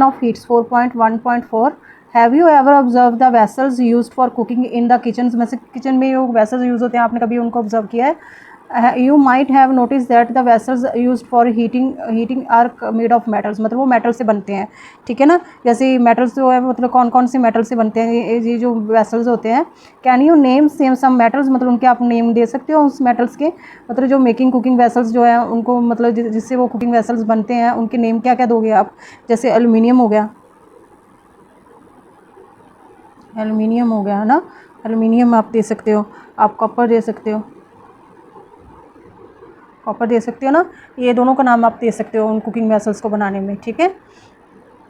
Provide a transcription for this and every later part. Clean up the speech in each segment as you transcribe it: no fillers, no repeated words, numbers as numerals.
of heats 4.1.4 have you ever observe the vessels used for cooking in the kitchen में से kitchen में जो vessels use होते हैं आपने कभी उनको ऑब्जर्व किया है। You might have notice that the vessels used for heating are made of metals, मतलब वो मेटल से बनते हैं, ठीक है ना। जैसे मेटल्स जो है मतलब कौन कौन से मेटल से बनते हैं ये जो वेसल्स होते हैं। Can you name some metals, मतलब उनके आप नेम दे सकते हो उस मेटल्स के, मतलब जो मेकिंग कुकिंग वेसल्स जो है उनको मतलब जिससे वो कुकिंग वेसल्स बनते हैं उनके नेम क्या क्या दोगे आप। जैसे एल्युमिनियम हो गया, एल्युमिनियम हो गया है ना, एल्युमिनियम आप दे सकते हो, आप कॉपर दे सकते हो, कॉपर दे सकते हो ना, ये दोनों का नाम आप दे सकते हो उन कुकिंग वेसल्स को बनाने में, ठीक है।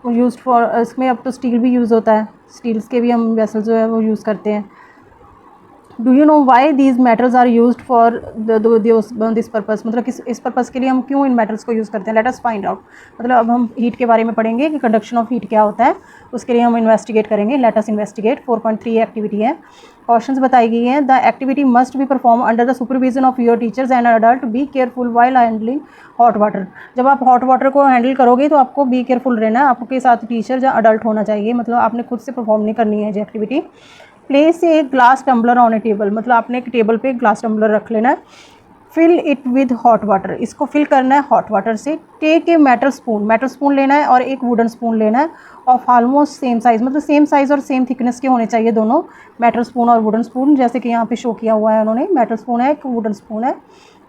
यूज़ फॉर, इसमें अब तो स्टील भी यूज़ होता है, स्टील्स के भी हम वेसल्स जो है वो यूज़ करते हैं। Do you know why these metals are used for this purpose, मतलब इस पर्पज़ के लिए हम क्यों इन मेटल्स को यूज़ करते हैं। लेट अस फाइंड आउट, मतलब अब हम हीट के बारे में पढ़ेंगे कि कंडक्शन ऑफ हीट क्या होता है, उसके लिए हम इन्वेस्टिगेट करेंगे। Let us investigate. 4.3 एक्टिविटी है, क्वेश्चंस बताई गई हैं। The activity must be perform under the supervision of your teachers and adult. Be careful while handling hot water. जब आप हॉट वाटर को हैंडल करोगे तो आपको बी केयरफुल रहना है, आपके साथ टीचर या अडल्ट होना चाहिए, मतलब आपने खुद से परफॉर्म नहीं करनी है ये activity. Place a glass tumbler on a table, मतलब आपने एक टेबल पे ग्लास टम्बलर रख लेना है। Fill it with hot water, इसको फिल करना है हॉट वाटर से। टेक ए मेटल स्पून लेना है और एक वुडन स्पून लेना है ऑफ ऑलमोस्ट सेम साइज़, मतलब सेम साइज़ और सेम थिकनेस के होने चाहिए दोनों, मेटल स्पून और वुडन स्पून, जैसे कि यहाँ पे शो किया हुआ है उन्होंने, मेटल स्पून है एक वुडन स्पून है,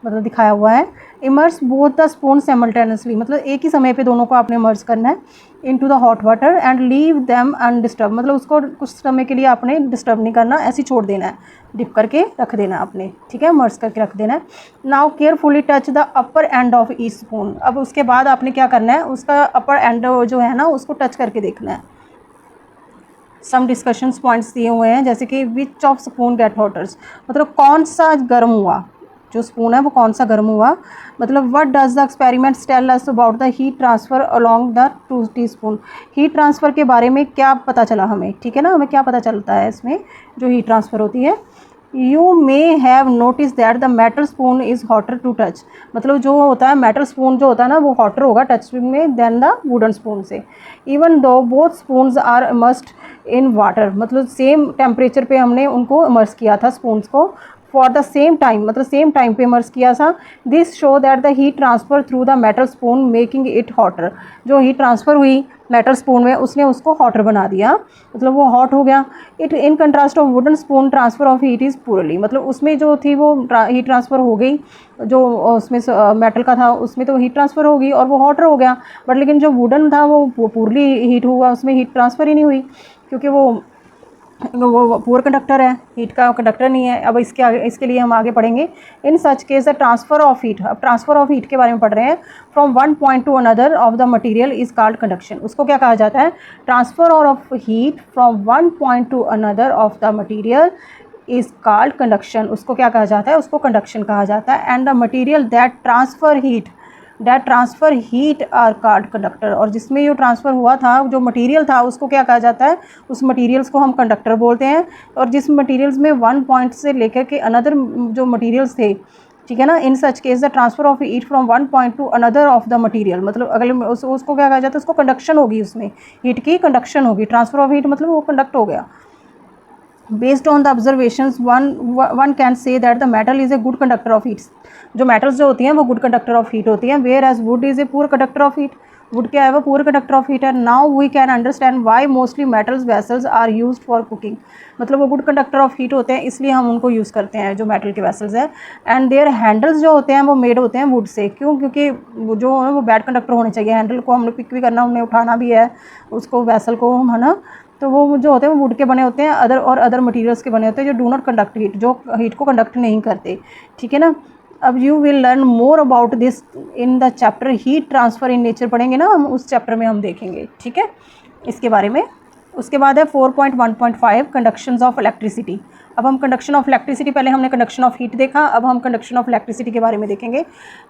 मतलब दिखाया हुआ है। Immerse both the spoon simultaneously, मतलब एक ही समय पे दोनों को आपने इमर्स करना है into the hot water and leave them undisturb, मतलब उसको कुछ समय के लिए आपने डिस्टर्ब नहीं करना, ऐसे छोड़ देना है, डिप करके रख देना आपने, ठीक है, इमर्स करके रख देना है। Now carefully touch the upper end of each spoon, अब उसके बाद आपने क्या करना है, उसका अपर एंड जो है ना उसको टच करके देखना है। सम डिस्कशंस पॉइंट्स दिए हुए हैं, जैसे कि विच ऑफ स्पून गेट हॉटर्स, मतलब कौन सा गर्म हुआ, जो स्पून है वो कौन सा गर्म हुआ, मतलब what does the experiments tell us about the heat transfer along the 2 teaspoon. Heat transfer के बारे में क्या पता चला हमें, ठीक है ना, हमें क्या पता चलता है इसमें जो हीट ट्रांसफ़र होती है। You may have notice that the metal spoon is hotter to touch, मतलब जो होता है मेटल स्पून जो होता है ना वो हॉटर होगा टच में देन द वुडन स्पून से। Even though both spoons are immersed in water, मतलब सेम टेम्परेचर पे हमने उनको इमर्स किया था स्पून्स को, फॉर द सेम टाइम, मतलब सेम टाइम पे इमर्स किया था। This show that the heat transfer through the metal spoon making it hotter, जो हीट ट्रांसफ़र हुई मेटल स्पून में उसने उसको हॉटर बना दिया, मतलब वो हॉट हो गया। It in contrast of wooden spoon transfer of heat is पूरली, मतलब उसमें जो थी वो हीट ट्रांसफ़र हो गई, जो उसमें मेटल का था उसमें तो हीट ट्रांसफ़र होगी और वो हॉटर हो गया, बट लेकिन जो वुडन था वो पूरली हीट हुआ, उसमें हीट ट्रांसफ़र ही नहीं हुई, क्योंकि वो पुअर कंडक्टर है, हीट का कंडक्टर नहीं है। अब इसके लिए हम आगे पढ़ेंगे। In such case the transfer of heat, अब ट्रांसफ़र ऑफ हीट के बारे में पढ़ रहे हैं। From one point to another of the material is called conduction, उसको क्या कहा जाता है, transfer of heat from one point to another of the material is called conduction, उसको क्या कहा जाता है, उसको कंडक्शन कहा जाता है। And the material that transfer heat are called conductor, और जिसमें ये ट्रांसफ़र हुआ था जो मटेरियल था उसको क्या कहा जाता है, उस मटेरियल्स को हम कंडक्टर बोलते हैं। और जिस मटेरियल्स में वन पॉइंट से लेकर के अनदर जो मटेरियल्स थे, ठीक है ना, in such case the transfer of heat from one point to another of the material, मतलब अगले उसको क्या कहा जाता है, उसको कंडक्शन होगी, उसमें हीट की कंडक्शन होगी, ट्रांसफ़र ऑफ हीट मतलब वो कंडक्ट हो गया। Based on the observations, one can say that the metal is a good conductor of heat, जो metals जो होती हैं वो good conductor of heat होती हैं, whereas wood is a poor conductor of heat, wood क्या है वो poor conductor of heat है। now we can understand why mostly metals vessels are used for cooking, मतलब वो good conductor of heat होते हैं इसलिए हम उनको यूज़ करते हैं जो metal के vessels हैं। and their handles जो होते हैं वो made होते हैं wood से, क्यों, क्योंकि वो जो है वो bad conductor होने चाहिए, हैंडल को हमने पिक भी करना, हमने उठाना भी है उसको वेसल को, है ना, तो वो जो होते हैं वो वुड के बने होते हैं, अदर मटेरियल्स के बने होते हैं जो डू नॉट कंडक्ट हीट, जो हीट को कंडक्ट नहीं करते, ठीक है ना। अब you will learn more about this in the chapter heat transfer in nature, पढ़ेंगे ना हम, उस चैप्टर में हम देखेंगे, ठीक है, इसके बारे में। उसके बाद है 4.1.5 कंडक्शंस ऑफ इलेक्ट्रिसिटी। अब हम कंडक्शन ऑफ इलेक्ट्रिसिटी, पहले हमने कंडक्शन ऑफ हीट देखा, अब हम कंडक्शन ऑफ इलेक्ट्रिसिटी के बारे में देखेंगे।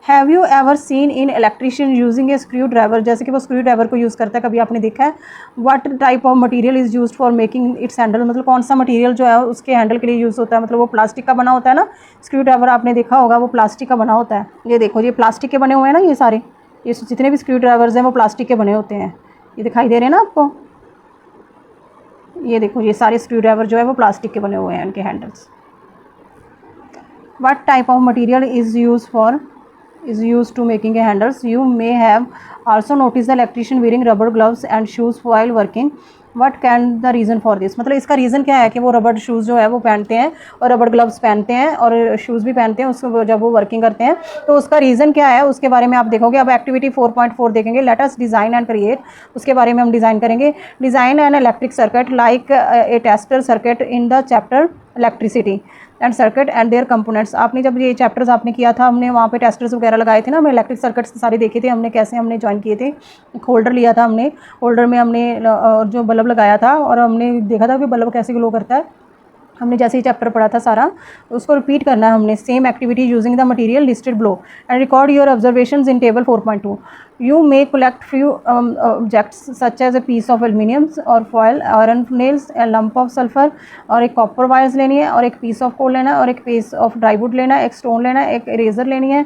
Have you ever seen in electrician using A screw driver, जैसे कि वो स्क्रू ड्राइवर को यूज़ करता है, कभी आपने देखा है। What type of material is used for making it's handle, मतलब कौन सा मटेरियल जो है उसके हैंडल के लिए यूज़ होता है, मतलब वो प्लास्टिक का बना होता है ना, स्क्रू ड्राइवर आपने देखा होगा वो प्लास्टिक का बना होता है। ये देखो ये प्लास्टिक के बने हुए हैं ना, ये सारे, ये जितने भी स्क्रू ड्राइवर्स हैं वो प्लास्टिक के बने होते हैं, ये दिखाई दे रहे हैं ना आपको, ये देखो ये सारे स्क्रू ड्राइवर जो है वो प्लास्टिक के बने हुए हैं इनके handles. What type of material is used to making a handles? You may have also noticed the electrician wearing rubber gloves and shoes while working. What can the reason for this? मतलब इसका reason क्या है कि वो rubber shoes जो है वो पहनते हैं और रबर ग्लव्स पहनते हैं और शूज़ भी पहनते हैं उसको जब वो वर्किंग करते हैं, तो उसका रीज़न क्या है उसके बारे में आप देखोगे। अब एक्टिविटी 4.4 देखेंगे, let us design and create, उसके बारे में हम डिज़ाइन करेंगे। Design an electric circuit like a tester circuit in the chapter electricity and circuit and there components. आपने जब ये चैप्टर्स आपने किया था, हमने वहाँ पे टेस्टर्स वगैरह लगाए थे ना, हमने इलेक्ट्रिक सर्किट्स सारे देखे थे, हमने कैसे हमने ज्वाइन किए थे। एक होल्डर लिया था हमने, होल्डर में हमने जो बल्ब लगाया था और हमने देखा था कि बल्ब कैसे ग्लो करता है। हमने जैसे ही चैप्टर पढ़ा था सारा, उसको रिपीट करना है हमने। Same activity using the material listed below and record your observations in table 4.2। You may collect few objects such as a piece of aluminium or foil, iron nails, a lump of sulfur, और एक copper wires लेनी है, और एक piece of coal लेना है, और एक पीस ऑफ ड्राईवुड लेना है, एक स्टोन लेना है, एक इरेजर लेनी है,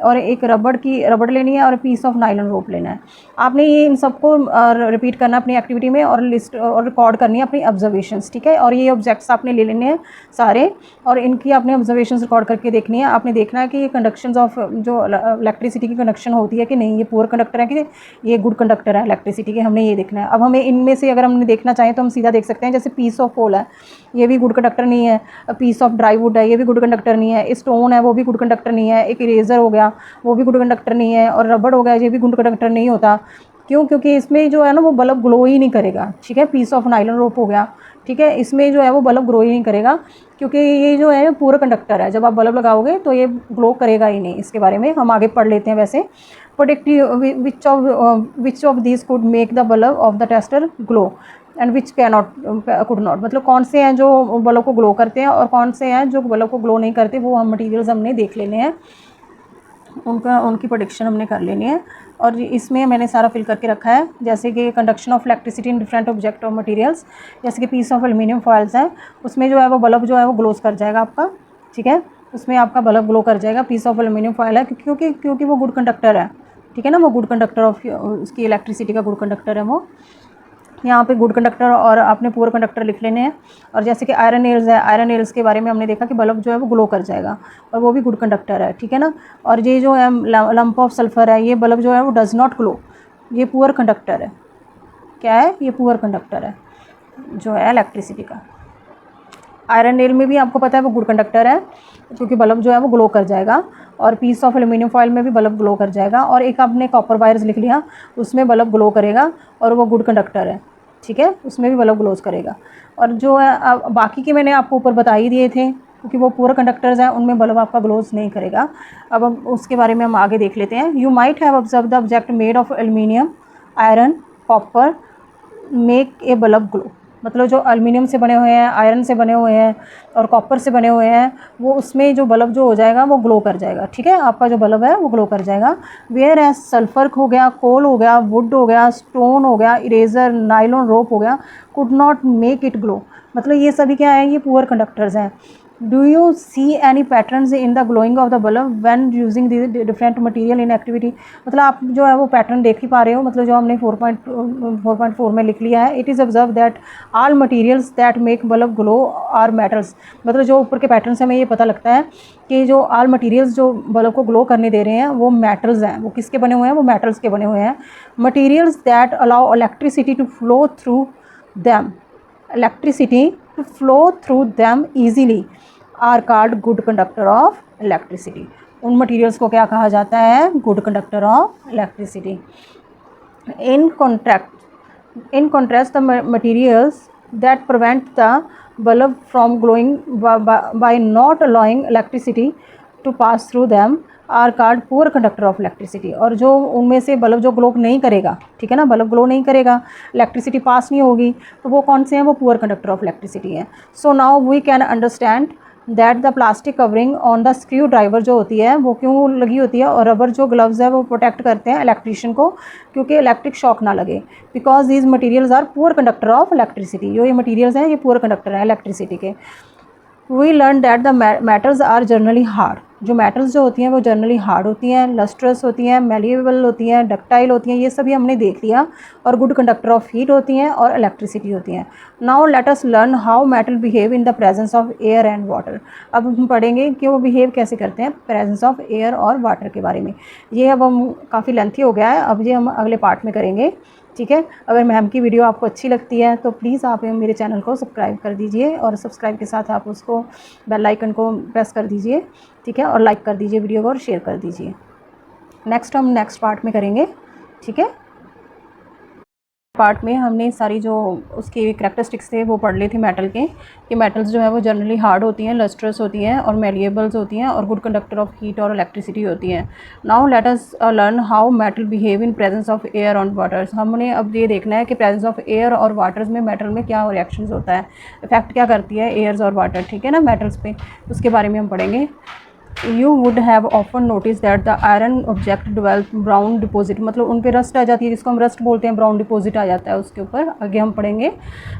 और एक रबड़ लेनी है, और पीस ऑफ नाइलॉन रोप लेना है। आपने ये इन सबको रिपीट करना अपनी एक्टिविटी में और लिस्ट और रिकॉर्ड करनी है अपनी ऑब्जर्वेशंस, ठीक है। और ये ऑब्जेक्ट्स आपने ले लेने हैं सारे और इनकी आपने ऑब्जर्वेशंस रिकॉर्ड करके देखनी है। आपने देखना है कि ये कंडक्शन ऑफ जो इलेक्ट्रिसिटी की कंडक्शन होती है कि नहीं, ये पुअर कंडक्टर है कि ये गुड कंडक्टर है इलेक्ट्रिसिटी के, हमने ये देखना है। अब हमें इनमें से अगर हमने देखना चाहें तो हम सीधा देख सकते हैं, जैसे पीस ऑफ कोल है, ये भी गुड कंडक्टर नहीं है। पीस ऑफ ड्राईवुड है, ये भी गुड कंडक्टर नहीं है। स्टोन है, वो भी गुड कंडक्टर नहीं है। एक इरेजर हो गया, वो भी गुड कंडक्टर नहीं है। और रबड़ हो गया, ये भी गुड कंडक्टर नहीं होता। क्यों? क्योंकि इसमें जो है ना वो बल्ब ग्लो ही नहीं करेगा, ठीक है। पीस ऑफ नाइलॉन रोप हो गया, ठीक है, इसमें जो है वो बल्ब ग्लो ही नहीं करेगा क्योंकि ये जो है पूरा कंडक्टर है। जब आप बल्ब लगाओगे तो ये ग्लो करेगा ही नहीं। इसके बारे में हम आगे पढ़ लेते हैं। वैसे product which of this could make the bulb of the tester glow and which could not, मतलब कौन से हैं जो बल्ब को ग्लो करते हैं और कौन से हैं जो बल्ब को ग्लो नहीं करते, वो हम मटीरियल्स हमने देख लेने हैं, उनकी प्रोडिक्शन हमने कर लेनी है। और इसमें मैंने सारा फिल करके रखा है, जैसे कि conduction of electricity in different object और मटेरियल्स, जैसे कि पीस ऑफ एल्यूमिनियम फॉइल्स है, उसमें जो है वो बल्ब जो है वो ग्लोज कर जाएगा आपका, ठीक है, उसमें आपका बल्ब ग्लो कर जाएगा। पीस ऑफ एल्यूमिनियम फॉइल है क्योंकि वो गुड कंडक्टर है, ठीक है ना, वो गुड कंडक्टर ऑफ उसकी इलेक्ट्रिसिटी का गुड कंडक्टर है वो। यहाँ पे गुड कंडक्टर और आपने पुअर कंडक्टर लिख लेने हैं। और जैसे कि आयरन नेल्स है, आयरन नेल्स के बारे में हमने देखा कि बल्ब जो है वो ग्लो कर जाएगा और वो भी गुड कंडक्टर है, ठीक है ना। और ये जो है लंप ऑफ सल्फर है, ये बल्ब जो है वो डज़ नॉट ग्लो, ये पुअर कंडक्टर है। क्या है? ये पुअर कंडक्टर है जो है इलेक्ट्रिसिटी का। आयरन नेल में भी आपको पता है वो गुड कंडक्टर है क्योंकि बल्ब जो है वो ग्लो कर जाएगा। और पीस ऑफ एल्यूमिनियम फॉइल में भी बल्ब ग्लो कर जाएगा। और एक आपने कॉपर वायर्स लिख लिया, उसमें बल्ब ग्लो करेगा और वो गुड कंडक्टर है, ठीक है, उसमें भी बल्ब ग्लोज करेगा। और जो है बाकी के मैंने आपको ऊपर बता ही दिए थे क्योंकि वो पूरा कंडक्टर्स हैं, उनमें बल्ब आपका ग्लोज नहीं करेगा। अब हम उसके बारे में हम आगे देख लेते हैं। You might have observe the object made of aluminium, iron, copper make a bulb glow, मतलब जो एल्यूमिनियम से बने हुए हैं, आयरन से बने हुए हैं और कॉपर से बने हुए हैं, वो उसमें जो बल्ब जो हो जाएगा वो ग्लो कर जाएगा, ठीक है, आपका जो बल्ब है वो ग्लो कर जाएगा। वेयर एज सल्फर हो गया, कोल हो गया, वुड हो गया, स्टोन हो गया, इरेजर, नाइलॉन रोप हो गया, could not make it glow, मतलब ये सभी क्या है, ये पुअर कंडक्टर्स हैं। Do you see any patterns in the glowing of the bulb when using the different material in activity, मतलब आप जो है वो पैटर्न देख ही पा रहे हो, मतलब जो हमने 4.4 में लिख लिया है। It is observe that all materials that make bulb glow are metals, मतलब जो ऊपर के पैटर्न से हमें ये पता लगता है कि जो ऑल मटेरियल्स जो बल्ब को ग्लो करने दे रहे हैं वो मेटल्स हैं। वो किसके बने हुए हैं? वो मेटल्स के बने हुए हैं। Materials that allow electricity to flow through them, electricity to flow through them easily are called good conductor of electricity. उन मटेरियल्स को क्या कहा जाता है? Good conductor of electricity. In contrast the materials that prevent the bulb from glowing by not allowing electricity to pass through them are called poor conductor of electricity। और जो उनमें से बल्ब जो ग्लो नहीं करेगा, ठीक है ना, बल्ब ग्लो नहीं करेगा, इलेक्ट्रिसिटी पास नहीं होगी, तो वो कौन से हैं? वो पुअर कंडक्टर ऑफ इलेक्ट्रिसिटी है। So now we can understand that the plastic covering on the screwdriver जो होती है वो क्यों लगी होती है, और रबर जो ग्लव्स है वो प्रोटेक्ट करते हैं इलेक्ट्रिशियन को क्योंकि इलेक्ट्रिक शॉक ना लगे। Because these materials are poor conductor of electricity, जो ये मटेरियल्स हैं ये पुअर कंडक्टर हैं इलेक्ट्रिसिटी के। We learn that the metals are generally hard, जो मेटल्स जो होती हैं वो जनरली हार्ड होती हैं, लस्ट्रस होती हैं, मेलिएबल होती हैं, डक्टाइल होती हैं, ये सभी हमने देख लिया, और गुड कंडक्टर ऑफ हीट होती हैं और इलेक्ट्रिसिटी होती हैं। Now let us learn how metal behave in the presence of air and water. अब हम पढ़ेंगे कि वो बिहेव कैसे करते हैं प्रेजेंस ऑफ एयर और वाटर के बारे में। ये अब हम काफ़ी लेंथी हो गया है, अब ये हम अगले पार्ट में करेंगे, ठीक है। अगर मैम की वीडियो आपको अच्छी लगती है तो प्लीज़ आप मेरे चैनल को सब्सक्राइब कर दीजिए, और सब्सक्राइब के साथ आप उसको बेल आइकन को प्रेस कर दीजिए, ठीक है, और लाइक कर दीजिए वीडियो को और शेयर कर दीजिए। नेक्स्ट हम नेक्स्ट पार्ट में करेंगे, ठीक है। पार्ट में हमने सारी जो उसकी करैक्टरिस्टिक्स थे वो पढ़ ली थी मेटल के, कि मेटल्स जो है वो जनरली हार्ड होती हैं, लस्ट्रस होती हैं और मेलिएबल्स होती हैं और गुड कंडक्टर ऑफ हीट और इलेक्ट्रिसिटी होती हैं। Now let us learn how metal behave in presence of air on waters. हमने अब ये देखना है कि प्रेजेंस ऑफ एयर और वाटर्स में मेटल में क्या रिएक्शंस होता है, इफेक्ट क्या करती है एयर्स और वाटर, ठीक है ना, मेटल्स पे, उसके बारे में हम पढ़ेंगे। You would have often noticed that the iron object develop brown deposit, मतलब उन पे रस्ट आ जाती है, जिसको हम रस्ट बोलते हैं, ब्राउन डिपॉजिट आ जाता है उसके ऊपर। आगे हम पढ़ेंगे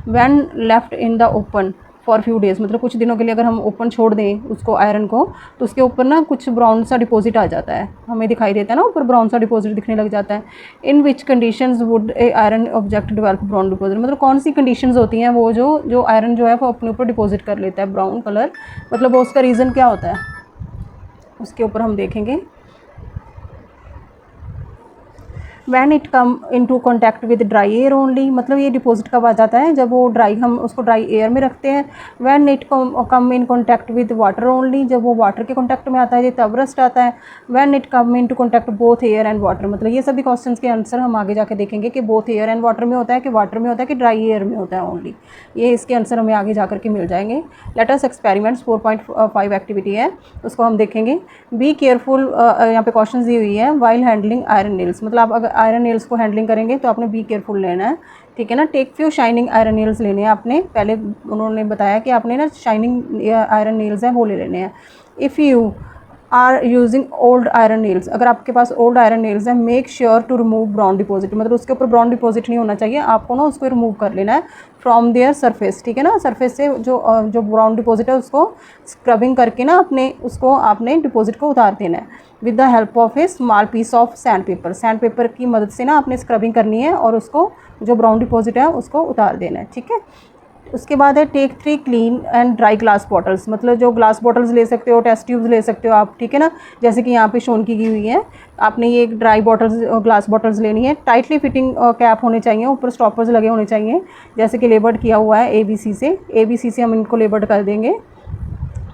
when left in the open for few days, मतलब कुछ दिनों के लिए अगर हम ओपन छोड़ दें उसको आयरन को, तो उसके ऊपर ना कुछ ब्राउन सा डिपॉजिट आ जाता है, हमें दिखाई देता है ना, ऊपर ब्राउन सा डिपॉजिट दिखने लग जाता है। In which conditions would a iron object develop brown deposit, मतलब कौन सी कंडीशंस होती हैं वो जो आयरन जो है वो अपने ऊपर डिपॉजिट कर लेता है ब्राउन कलर, मतलब वो उसका रीज़न क्या होता है उसके ऊपर हम देखेंगे। When it come into contact with dry air only, मतलब ये डिपॉजिट कब आ जाता है, जब वो ड्राई, हम उसको ड्राई एयर में रखते हैं। Van it come in contact with water only, जब वो वाटर के कॉन्टैक्ट में आता है ये तब रस्ट आता है। When it come into contact both air and water, मतलब ये सभी क्वेश्चंस के आंसर हम आगे जाके देखेंगे कि बोथ एयर एंड वाटर में होता है, कि वाटर में होता है, कि ड्राई एयर में होता है ओनली, ये इसके आंसर हमें आगे जा करके मिल जाएंगे। लेट अस एक्सपेरिमेंट्स 4.5 एक्टिविटी है, उसको हम देखेंगे। बी केयरफुल, यहाँ पे क्वेश्चन दी हुई है, वाइल हैंडलिंग आयरन नेल्स, मतलब आप अगर आयरन नेल्स को हैंडलिंग करेंगे तो आपने बी केयरफुल लेना है, ठीक है ना। Take few shining iron nails लेने हैं आपने, पहले उन्होंने बताया कि आपने ना शाइनिंग आयरन नेल्स हैं वो ले लेने हैं। If you are using old iron nails, अगर आपके पास ओल्ड आयरन नेल्स हैं, make sure to remove brown deposit, मतलब उसके ऊपर ब्राउन डिपॉजिट नहीं होना चाहिए, आपको ना उसको रिमूव कर लेना है फ्रॉम देयर सरफेस, ठीक है ना। सरफेस से जो ब्राउन डिपॉजिट है उसको स्क्रबिंग करके ना आपने डिपॉजिट को उतार देना है with the help of a small piece of sand paper. Sand paper की मदद से ना आपने स्क्रबिंग करनी है और उसको जो ब्राउन डिपॉजिट है उसको उतार देना है, ठीक है। उसके बाद है take 3 clean and dry glass bottles, मतलब जो ग्लास बॉटल्स ले सकते हो, टेस्ट ट्यूब्स ले सकते हो आप, ठीक है ना, जैसे कि यहाँ पे शोन की हुई है। आपने ये ड्राई बॉटल्स ग्लास बॉटल्स लेनी है। टाइटली फिटिंग कैप होने चाहिए, ऊपर स्टॉपर्स लगे होने चाहिए, जैसे कि लेबर्ड किया हुआ है ABC से हम इनको लेबर्ड कर देंगे,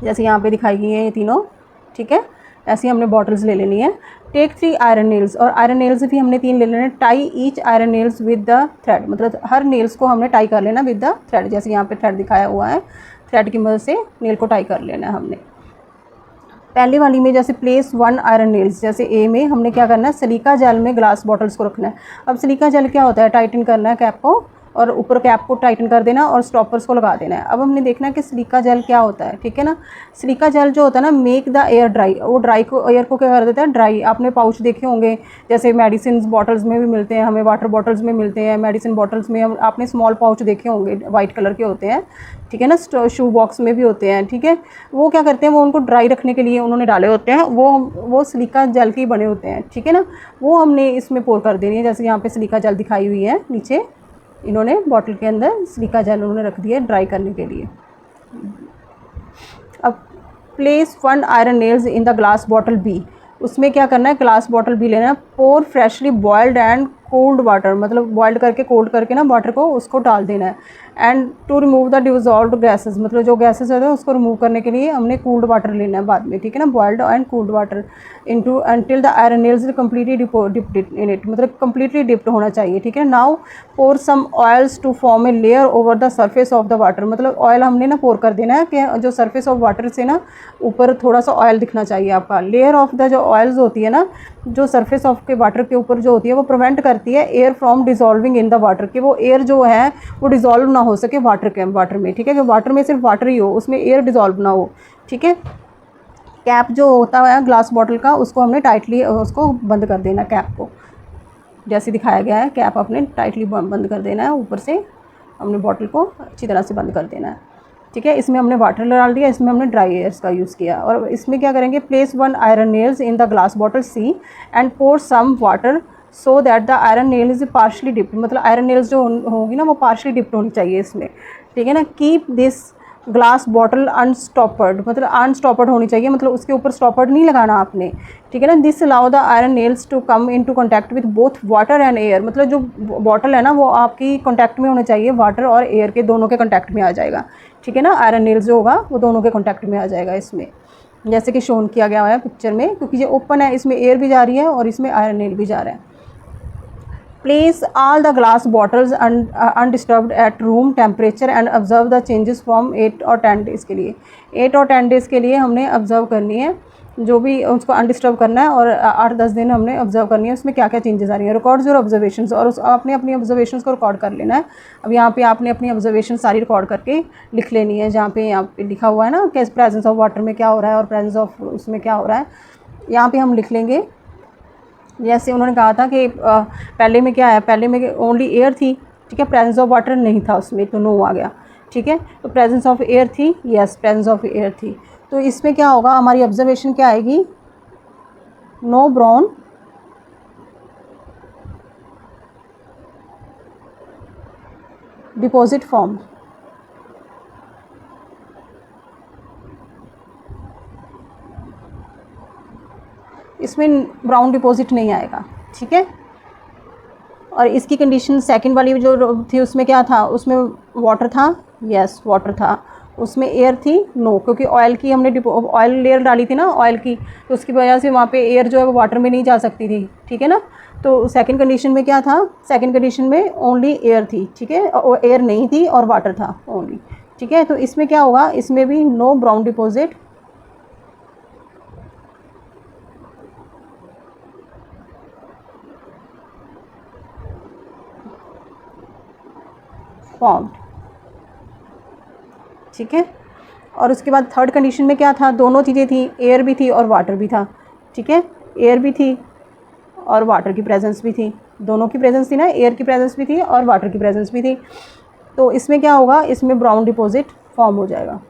जैसे यहाँ पे दिखाई गई है ये तीनों, ठीक है। ऐसी हमने बॉटल्स ले लेनी है। टेक 3 आयरन नेल्स, और आयरन नेल्स भी हमने 3 ले लेने हैं। Tie each iron nails with the thread, मतलब हर नेल्स को हमने टाई कर लेना विद द थ्रेड, जैसे यहाँ पे थ्रेड दिखाया हुआ है, थ्रेड की मदद से नेल को टाई कर लेना है हमने। पहले वाली में जैसे प्लेस 1 आयरन नेल्स, जैसे ए में हमने क्या करना है, सिलिका जेल में ग्लास बॉटल्स को रखना है। अब सिलिका जेल क्या होता है, टाइटन करना है कैप को, और ऊपर कैप को टाइटन कर देना और स्टॉपर्स को लगा देना है। अब हमने देखना है कि सिलिका जेल क्या होता है, ठीक है ना। सिलिका जेल जो होता है ना, मेक द एयर ड्राई, वो एयर को क्या कर देता है, ड्राई। आपने पाउच देखे होंगे, जैसे मेडिसिन बॉटल्स में भी मिलते हैं हमें, वाटर बॉटल्स में मिलते हैं, मेडिसिन बॉटल्स में आपने स्मॉल पाउच देखे होंगे, वाइट कलर के होते हैं, ठीक है ना, शू बॉक्स में भी होते हैं, ठीक है। वो क्या करते हैं, वो उनको ड्राई रखने के लिए उन्होंने डाले होते हैं, वो सिलिका जेल के बने होते हैं, ठीक है ना। वो हमने इसमें पोर कर देनी है, जैसे यहाँ पे सिलिका जेल दिखाई हुई है नीचे, इन्होंने बॉटल के अंदर सिलिका जेल उन्होंने रख दिया ड्राई करने के लिए। अब place 1 iron nails in the glass bottle B, उसमें क्या करना है, ग्लास बॉटल बी लेना है। Pour freshly boiled and cold water, मतलब बॉइल्ड करके कोल्ड करके ना वाटर को उसको डाल देना है। And to remove the dissolved gases, मतलब जो गैसेस होते हैं उसको रिमूव करने के लिए हमने कूल्ड वाटर लेना है बाद में, ठीक है ना, boiled and cooled water into until the iron nails completely dipped in it, मतलब कम्प्लीटली डिप्ड होना चाहिए, ठीक है। Now pour some oils to form a layer over the surface of the water, मतलब ऑयल हमने ना पोर कर देना है कि जो सर्फेस ऑफ वाटर से ना ऊपर थोड़ा सा ऑयल दिखना चाहिए आपका। लेयर ऑफ द जो ऑयल्स होती है ना, जो सर्फेस ऑफ के वाटर के ऊपर जो होती है, वो प्रिवेंट करती है air from dissolving in the water, कि वो एयर जो है वो डिजॉल्व ना हो सके वाटर में, ठीक है, कि वाटर में सिर्फ वाटर ही हो, उसमें एयर डिजॉल्व ना हो, ठीक है। कैप जो होता है ग्लास बॉटल का, उसको हमने टाइटली उसको बंद कर देना, कैप को जैसे दिखाया गया है, कैप अपने टाइटली बंद कर देना है, ऊपर से हमने बॉटल को अच्छी तरह से बंद कर देना है। ठीक है। इसमें हमने वाटर डाल दिया, इसमें हमने ड्राई एयर्स का यूज़ किया। और इसमें क्या करेंगे, place 1 iron nails in the glass bottle C and pour some water so that the iron nail is partially dipped, मतलब आयरन नेल्स जो होगी ना वो पार्शली डिप्ड होनी चाहिए इसमें, ठीक है ना। कीप दिस ग्लास बॉटल अनस्टॉपर्ड, मतलब अनस्टॉपर्ड होनी चाहिए, मतलब उसके ऊपर स्टॉपर्ड नहीं लगाना आपने, ठीक है ना। This allow the iron nails to come into contact with both water and air, मतलब जो बॉटल है ना वो आपकी कॉन्टैक्ट में होने चाहिए, वाटर और एयर के दोनों के कॉन्टैक्ट में आ जाएगा, ठीक है ना। आयरन नेल्स जो होगा वो दोनों के कॉन्टैक्ट में आ जाएगा इसमें, जैसे कि शोन किया गया है पिक्चर में, क्योंकि ये ओपन है, इसमें एयर भी जा रही है और इसमें आयरन नेल भी जा रहा है। Place all the glass bottles undisturbed at room temperature and observe the changes from 8 और 10 डेज़ के लिए। 8 और 10 डेज़ के लिए हमने ऑब्ज़र्व करनी है, जो भी उसको अनडिस्टर्ब करना है, और 8-10 दिन हमने ऑब्ज़र्व करनी है उसमें क्या क्या चेंजेस आ रही हैं। रिकॉर्ड्स और ऑब्जर्वेशंस, और आपने अपनी ऑब्जर्वेशंस को रिकॉर्ड कर लेना है। अब यहाँ पे आपने अपनी ऑब्जर्वेशन सारी रिकॉर्ड करके लिख लेनी है, जहाँ पे यहाँ पे लिखा हुआ है ना कि प्रेजेंस ऑफ वाटर में क्या हो रहा है और प्रेजेंस ऑफ उसमें क्या हो रहा है, यहाँ पे हम लिख लेंगे। जैसे उन्होंने कहा था कि पहले में क्या है, पहले में ओनली एयर थी, ठीक है, प्रेजेंस ऑफ वाटर नहीं था उसमें, तो नो आ गया, ठीक है। तो प्रेजेंस ऑफ एयर थी, यस प्रेजेंस ऑफ एयर थी। तो इसमें क्या होगा, हमारी ऑब्जर्वेशन क्या आएगी, नो ब्राउन डिपॉजिट फॉर्म, इसमें ब्राउन डिपॉजिट नहीं आएगा, ठीक है। और इसकी कंडीशन सेकंड वाली जो थी उसमें क्या था, उसमें वाटर था, यस वाटर था, उसमें एयर थी, नो, क्योंकि ऑयल की हमने ऑयल लेयर डाली थी ना ऑयल की, तो उसकी वजह से वहाँ पे एयर जो है वो वाटर में नहीं जा सकती थी, ठीक है ना। तो सेकंड कंडीशन में क्या था, सेकंड कंडीशन में ओनली एयर थी, ठीक है, एयर नहीं थी और वाटर था ओनली, ठीक है। तो इसमें क्या होगा, इसमें भी नो ब्राउन डिपॉजिट फॉर्म्ड, ठीक है। और उसके बाद थर्ड कंडीशन में क्या था, दोनों चीज़ें थी, एयर भी थी और वाटर भी था, ठीक है, एयर भी थी और वाटर की प्रेजेंस भी थी, दोनों की प्रेजेंस थी ना, एयर की प्रेजेंस भी थी और वाटर की प्रेजेंस भी थी। तो इसमें क्या होगा, इसमें ब्राउन डिपॉजिट फॉर्म हो जाएगा,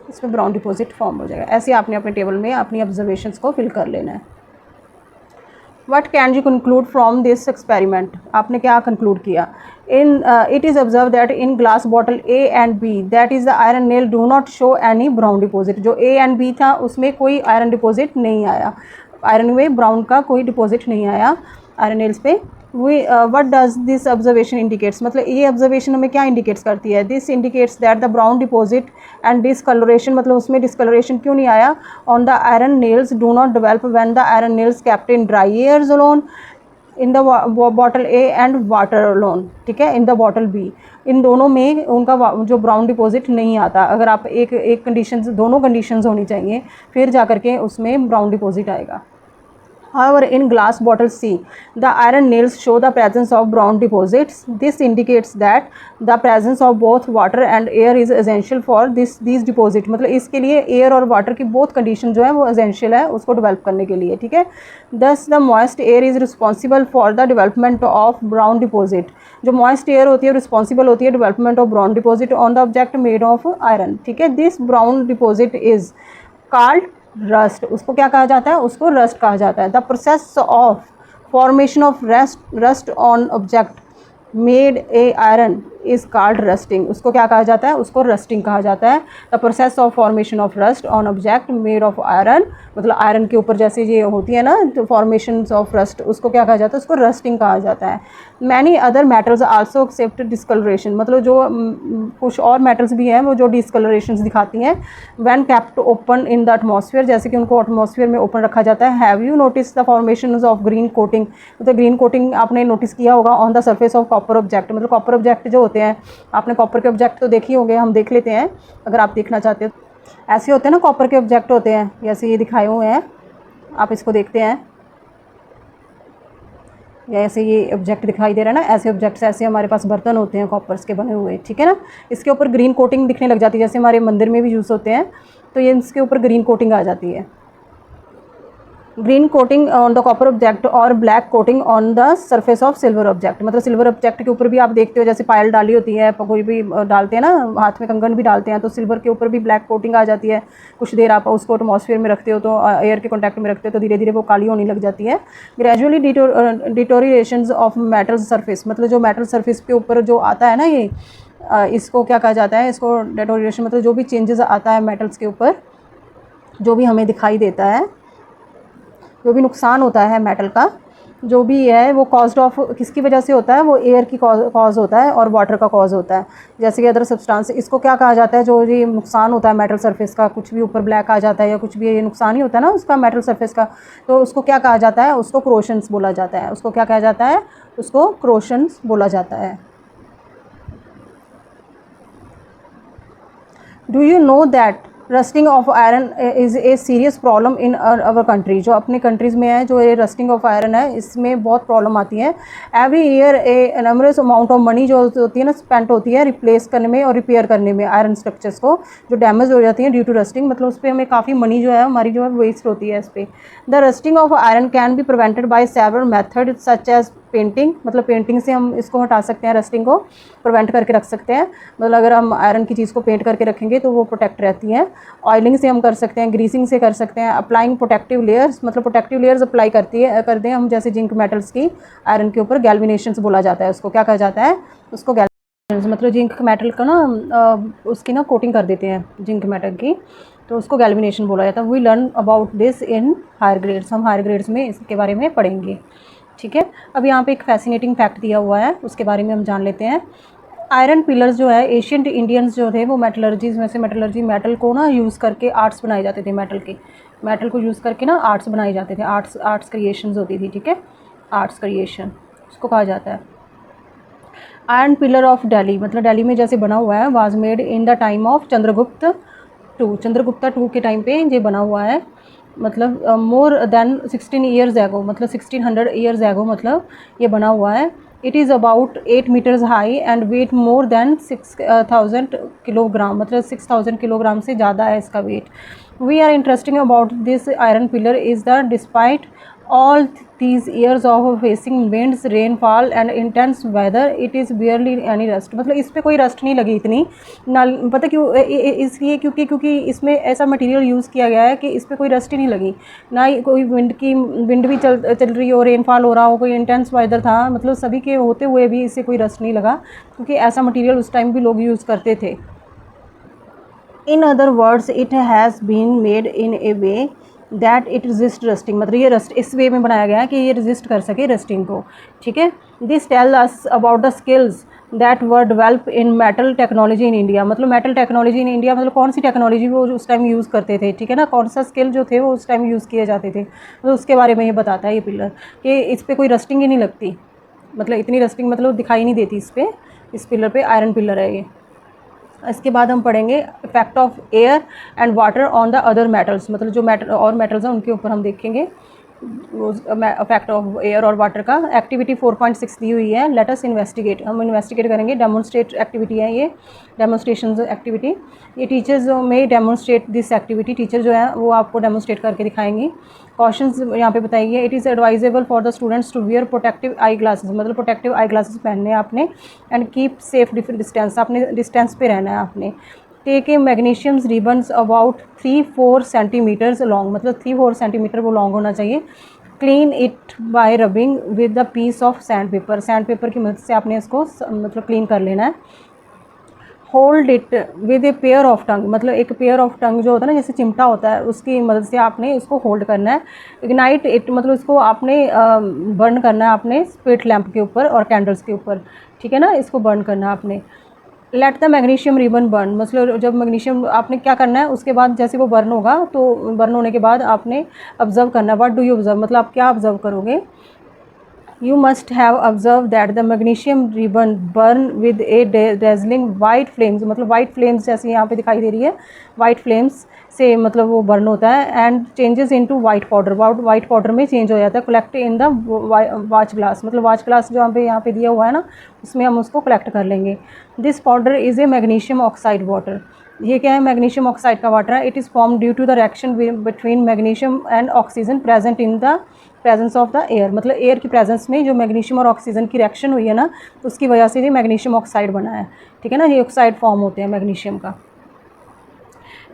इसमें ब्राउन डिपॉजिट फॉर्म हो जाएगा। ऐसे आपने अपने टेबल में अपनी ऑब्जर्वेशंस को फिल कर लेना है। What can you conclude from this experiment, आपने क्या कंक्लूड किया, in it is observe that in glass bottle A and B that is the iron nail do not show any brown deposit, जो A and B था उसमें कोई iron deposit नहीं आया, iron में ब्राउन का कोई डिपॉजिट नहीं आया आयरन नेल्स पे। We what does this observation indicates, मतलब ये ऑब्जर्वेशन हमें क्या इंडिकेट्स करती है, this indicates that the brown deposit and discoloration, मतलब उसमें डिसकलरेशन क्यों नहीं आया, on the iron nails do not develop when the iron nails kept in dry airs alone in the bottle A and water alone, ठीक है, in the bottle B, इन दोनों में उनका जो ब्राउन डिपॉजिट नहीं आता। अगर आप एक कंडीशन, दोनों कंडीशंस होनी चाहिए फिर जा करके उसमें ब्राउन डिपॉजिट आएगा। However, in glass bottle C, the iron nails show the presence of brown deposits. This indicates that the presence of both water and air is essential for these deposit. मतलब इसके लिए air और water की both condition जो है वो essential है उसको develop करने के लिए, ठीक है। Thus, the moist air is responsible for the development of brown deposit. जो moist air होती है responsible होती है development of brown deposit on the object made of iron, ठीक है। This brown deposit is called rust, उसको क्या कहा जाता है, उसको रस्ट कहा जाता है। The process of formation of rust on object made a iron is called rusting, उसको क्या कहा जाता है, उसको रस्टिंग कहा जाता है। The process of formation of rust on object made of iron, मतलब आयरन के ऊपर जैसे ये होती है ना तो फॉर्मेशन ऑफ रस्ट, उसको क्या कहा जाता है, उसको रस्टिंग कहा जाता है। Many other metals also except discoloration, मतलब जो कुछ और मेटल्स भी हैं वो जो डिस्कलरेशन दिखाती हैं when kept open in the atmosphere, जैसे कि उनको एटमॉस्फेयर में ओपन रखा जाता है। Have you notice the formation of green coating, मतलब ग्रीन कोटिंग आपने नोटिस किया होगा on the surface of copper object, मतलब कॉपर ऑब्जेक्ट जो होते हैं, आपने कॉपर के ऑब्जेक्ट तो देखे होंगे, हम देख लेते हैं अगर आप देखना चाहते हो। ऐसे होते हैं ना कॉपर के ऑब्जेक्ट होते हैं, जैसे ये दिखाए हुए हैं, आप इसको देखते हैं, या ऐसे ये ऑब्जेक्ट दिखाई दे रहा है ना, ऐसे ऑब्जेक्ट्स, ऐसे हमारे पास बर्तन होते हैं कॉपर्स के बने हुए, ठीक है ना। इसके ऊपर ग्रीन कोटिंग दिखने लग जाती है, जैसे हमारे मंदिर में भी यूज़ होते हैं, तो ये इसके ऊपर ग्रीन कोटिंग आ जाती है। Green coating on the copper object और black coating on the surface of silver object, मतलब सिल्वर ऑब्जेक्ट के ऊपर भी आप देखते हो जैसे पायल डाली होती है, कोई भी डालते हैं ना, हाथ में कंगन भी डालते हैं, तो सिल्वर के ऊपर भी ब्लैक कोटिंग आ जाती है। कुछ देर आप उसको एटमॉस्फेयर में रखते हो तो एयर के कॉन्टैक्ट में रखते हो तो धीरे धीरे वो काली होने लग जाती है। Gradually deterioration of metal surface, मतलब जो मेटल सरफेस के ऊपर जो आता है ना ये इसको क्या कहा जाता है, इसको डिटोरिएशन मतलब जो भी चेंजेस आता है मेटल्स के ऊपर, जो भी हमें दिखाई देता है, जो भी नुकसान होता है मेटल का, जो भी है वो कॉज ऑफ किसकी वजह से होता है, वो एयर की कॉज होता है और वाटर का कॉज होता है। जैसे कि अदर सब्सटेंस, इसको क्या कहा जाता है, जो ये नुकसान होता है मेटल सरफेस का, कुछ भी ऊपर ब्लैक आ जाता है या कुछ भी ये नुकसान ही होता है ना उसका मेटल सरफेस का, तो उसको क्या कहा जाता है, उसको क्रोशंस बोला जाता है। उसको क्या कहा जाता है, उसको क्रोशंस बोला जाता है। Do you know that rusting of iron is a serious problem in our country, जो अपने कंट्रीज़ में है जो ये रस्टिंग ऑफ आयरन है इसमें बहुत प्रॉब्लम आती है। Every year A numbers amount of money जो होती है ना स्पेंड होती है रिप्लेस करने में और रिपेयर करने में आयरन स्ट्रक्चर्स को जो डैमेज हो जाती हैं ड्यू टू रस्टिंग, मतलब उस पर हमें काफ़ी मनी जो है हमारी जो है वेस्ट होती है इस पर। The rusting of iron can be prevented by several method such as painting, मतलब पेंटिंग से हम इसको हटा सकते हैं, रस्टिंग को प्रिवेंट करके रख सकते हैं। मतलब अगर हम आयरन की चीज़ को पेंट करके रखेंगे तो वो प्रोटेक्ट रहती है। ऑयलिंग से हम कर सकते हैं, ग्रीसिंग से कर सकते हैं, अप्लाइंग प्रोटेक्टिव लेयर्स, मतलब प्रोटेक्टिव लेयर्स अप्लाई कर दें हम, जैसे जिंक मेटल्स की आयरन के ऊपर गैल्विनेशन बोला जाता है, उसको क्या कहा जाता है, उसको गैल्विनेशन, मतलब जिंक मेटल का ना उसकी ना कोटिंग कर देते हैं जिंक मेटल की, तो उसको गैल्विनेशन बोला जाता है। We learn about this in higher grades, हम हायर ग्रेड्स में इसके बारे में पढ़ेंगे। ठीक है, अब यहाँ पे एक फैसिनेटिंग फैक्ट दिया हुआ है, उसके बारे में हम जान लेते हैं। आयरन पिलर्स जो है एशियंट इंडियंस जो थे वो मेटलर्जीज में से मेटल को ना यूज़ करके आर्ट्स बनाए जाते थे, मेटल को यूज़ करके ना आर्ट्स बनाए जाते थे, आर्ट्स क्रिएशंस होती थी। ठीक है, आर्ट्स क्रिएशन उसको कहा जाता है। आयरन पिलर ऑफ दिल्ली, मतलब दिल्ली में जैसे बना हुआ है, was made in the time of Chandragupta two के टाइम पे ये बना हुआ है, मतलब मोर देन 16 ईयर्स एगो, मतलब 1600 ईयर्स एगो मतलब ये बना हुआ है। It is about 8 meters high and weight more than 6000 kilogram, मतलब 6000 किलोग्राम से ज़्यादा है इसका weight. We are interesting about this iron pillar is the despite all these years of facing winds, rainfall and intense weather, it is barely any rust, मतलब इस पर कोई rust नहीं लगी इतनी ना, पता क्यों, इसलिए क्योंकि इसमें ऐसा मटेरियल यूज़ किया गया है कि इस पर कोई रस्ट ही नहीं लगी, ना ही कोई विंड भी चल रही हो, रेनफॉल हो रहा हो, कोई इंटेंस वेदर था, मतलब सभी के होते हुए भी इससे कोई रस्ट नहीं लगा, क्योंकि ऐसा मटीरियल उस टाइम भी लोग यूज़ करते थे। In other words it has been made in a way that it resist rusting, मतलब ये रस्ट इस वे में बनाया गया है कि ये रजिस्ट कर सके रस्टिंग को। ठीक है, this tell us about the skills that were develop in metal technology in India, मतलब मेटल टेक्नोलॉजी इन इंडिया मतलब कौन सी टेक्नोलॉजी वो उस टाइम यूज़ करते थे। ठीक है ना, कौन सा स्किल जो थे वो उस टाइम यूज़ किए जाते थे, तो उसके बारे में ये बताता है ये पिलर कि इस पर कोई रस्टिंग ही नहीं लगती, मतलब इतनी रस्टिंग मतलब दिखाई नहीं देती इस पिलर पे, आयरन पिलर है ये। इसके बाद हम पढ़ेंगे effect of air and water on the other metals, मतलब जो मेटल्स हैं उनके ऊपर हम देखेंगे इफेक्ट ऑफ एयर और वाटर का। एक्टिविटी 4.6 दी हुई है, लेट अस इन्वेस्टिगेट, हम इन्वेस्टिगेट करेंगे। डेमोन्स्ट्रेट एक्टिविटी है ये, डेमोन्स्ट्रेशन एक्टिविटी, ये टीचर्स में डेमोन्स्ट्रेट दिस एक्टिविटी, टीचर जो है वो आपको डेमोन्स्ट्रेट करके दिखाएंगी। कॉशंस यहाँ पे बताइए, it is advisable for the students to wear protective eye glasses, मतलब प्रोटेक्टिव आई ग्लासेस पहनने हैं आपने, एंड कीप सेफ डिस्टेंस, आपने डिस्टेंस पे रहना है आपने। Take a magnesium ribbons about 3-4 centimeters long, मतलब 3-4 सेंटीमीटर वो लॉन्ग होना चाहिए। Clean it by rubbing with the piece of sand paper की मदद से आपने इसको मतलब क्लीन कर लेना है। Hold it with a pair of tongue, मतलब एक पेयर ऑफ टंग जो होता है ना जैसे चिमटा होता है उसकी मदद से आपने इसको होल्ड करना है। इग्नाइट इट, मतलब इसको आपने बर्न करना है आपने स्पिट लैंप के ऊपर और कैंडल्स के ऊपर। ठीक है ना, इसको बर्न करना है आपने। Let the magnesium ribbon burn, मतलब जब मैग्नीशियम आपने क्या करना है उसके बाद जैसे वो बर्न होगा तो बर्न होने के बाद आपने ऑब्जर्व करना है। व्हाट डू यू ऑब्जर्व, मतलब आप क्या ऑब्जर्व करोगे। You must have observed that the magnesium ribbon burn with a dazzling white flames, मतलब white flames जैसे यहाँ पे दिखाई दे रही है, white flames से मतलब वो बर्न होता है। And changes into white powder, white powder में चेंज हो जाता है। Collect in the watch glass, मतलब वाच ग्लास जो यहाँ पे दिया हुआ है ना उसमें हम उसको कलेक्ट कर लेंगे। This powder is a magnesium oxide water, ये क्या है, मैग्नीशियम ऑक्साइड का वाटर है। It is form due to the reaction between magnesium and oxygen present in the presence of the air, मतलब एयर की प्रेजेंस में जो मैग्नीशियम और ऑक्सीजन की रिएक्शन हुई है ना, उसकी वजह से ये मैग्नीशियम ऑक्साइड बना है, ठीक है ना, ये ऑक्साइड फॉर्म होते हैं मैग्नीशियम का।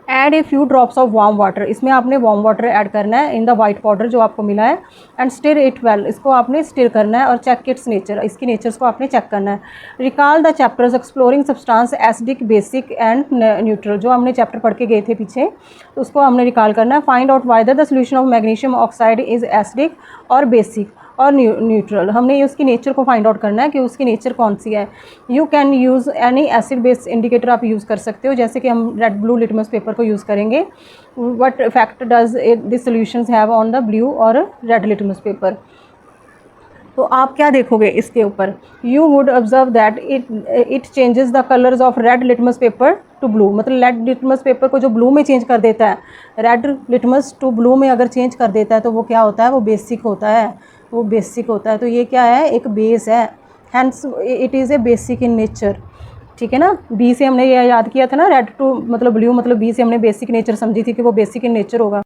Add a few drops of warm water, इसमें आपने वार्म वाटर ऐड करना है इन द वाइट पाउडर जो आपको मिला है, एंड स्टिर इट वेल, इसको आपने स्टिर करना है और चेक इट्स नेचर, इसकी नेचर्स को आपने चेक करना है। Recall the chapters exploring substance acidic, basic and neutral, जो हमने चैप्टर पढ़ के गए थे पीछे, तो उसको हमने रिकॉल करना है। Find out whether the solution of magnesium oxide is acidic और बेसिक और न्यूट्रल, हमने उसकी नेचर को फाइंड आउट करना है कि उसकी नेचर कौन सी है। You can use any acid base indicator, आप यूज़ कर सकते हो, जैसे कि हम रेड ब्लू लिटमस पेपर को यूज़ करेंगे। What effect does this solutions have on the blue और रेड लिटमस पेपर, तो आप क्या देखोगे इसके ऊपर, you would observe that it changes the colours of red litmus paper two blue, मतलब रेड लिटमस पेपर को जो ब्लू में चेंज कर देता है, रेड लिटमस टू ब्लू में अगर चेंज कर देता है तो वो क्या होता है, वो बेसिक होता है, वो बेसिक होता है। तो ये क्या है, एक बेस है, hence it is a basic in nature, ठीक है ना। बी से हमने ये याद किया था ना, रेड टू मतलब ब्लू मतलब बी से हमने बेसिक नेचर समझी थी कि वो बेसिक इन नेचर होगा।